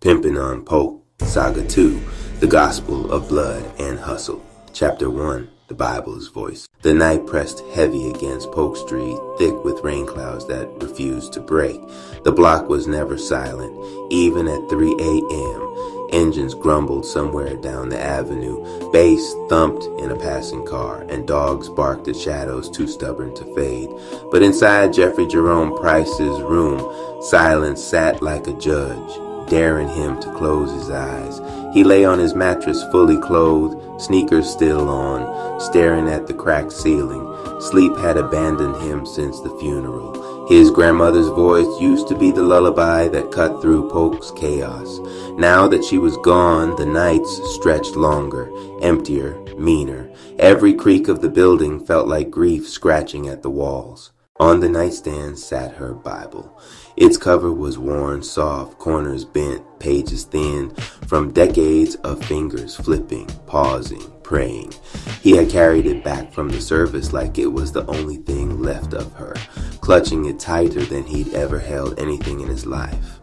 Pimpin' on Polk, Saga 2, The Gospel of Blood and Hustle. Chapter 1, The Bible's Voice. The night pressed heavy against Polk Street, thick with rain clouds that refused to break. The block was never silent, even at 3 a.m. Engines grumbled somewhere down the avenue, bass thumped in a passing car, and dogs barked at shadows too stubborn to fade. But inside Jeffrey Jerome Price's room, silence sat like a judge, daring him to close his eyes. He lay on his mattress fully clothed, sneakers still on, staring at the cracked ceiling. Sleep had abandoned him since the funeral. His grandmother's voice used to be the lullaby that cut through Polk's chaos. Now that she was gone, the nights stretched longer, emptier, meaner. Every creak of the building felt like grief scratching at the walls. On the nightstand sat her Bible. Its cover was worn, soft, corners bent, pages thin, from decades of fingers flipping, pausing, praying. He had carried it back from the service like it was the only thing left of her, clutching it tighter than he'd ever held anything in his life.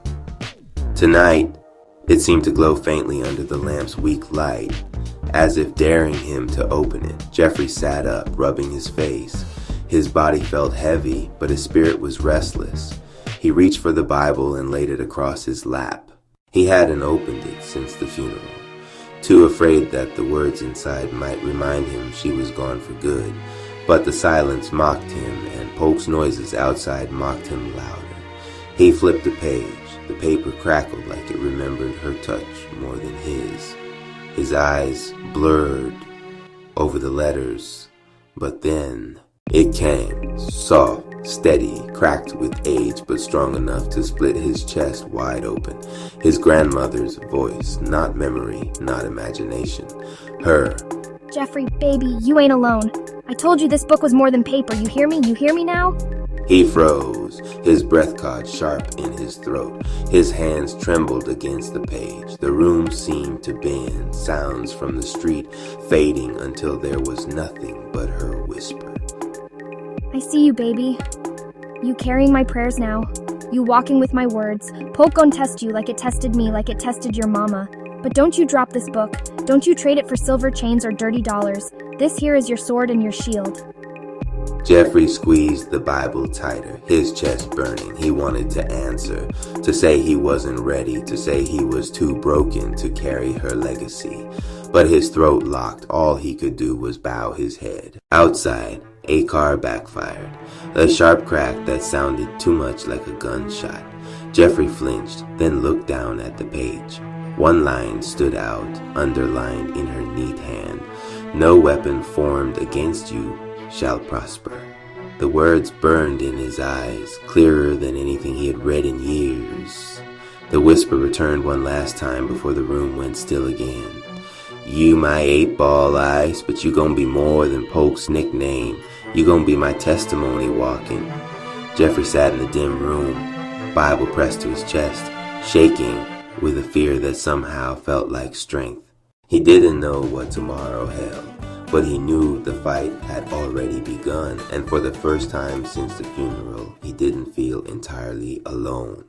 Tonight, it seemed to glow faintly under the lamp's weak light, as if daring him to open it. Jeffrey sat up, rubbing his face. His body felt heavy, but his spirit was restless. He reached for the Bible and laid it across his lap. He hadn't opened it since the funeral, too afraid that the words inside might remind him she was gone for good. But the silence mocked him, and Polk's noises outside mocked him louder. He flipped a page. The paper crackled like it remembered her touch more than his. His eyes blurred over the letters, but then it came, soft, steady, cracked with age, but strong enough to split his chest wide open. His grandmother's voice, not memory, not imagination. Her. Jeffrey, baby, you ain't alone. I told you this book was more than paper. You hear me? You hear me now? He froze, his breath caught sharp in his throat. His hands trembled against the page. The room seemed to bend, sounds from the street fading until there was nothing but her whisper. I see you, baby. You carrying my prayers now. You walking with my words. Polk gon' test you like it tested me, like it tested your mama. But don't you drop this book. Don't you trade it for silver chains or dirty dollars. This here is your sword and your shield. Jeffrey squeezed the Bible tighter, his chest burning. He wanted to answer, to say he wasn't ready, to say he was too broken to carry her legacy. But his throat locked. All he could do was bow his head. Outside, a car backfired, a sharp crack that sounded too much like a gunshot. Jeffrey flinched, then looked down at the page. One line stood out, underlined in her neat hand. No weapon formed against you shall prosper. The words burned in his eyes, clearer than anything he had read in years. The whisper returned one last time before the room went still again. You my 8-ball eyes, but you gonna be more than Polk's nickname. You gonna be my testimony walking. Jeffrey sat in the dim room, Bible pressed to his chest, shaking with a fear that somehow felt like strength. He didn't know what tomorrow held, but he knew the fight had already begun, and for the first time since the funeral, he didn't feel entirely alone.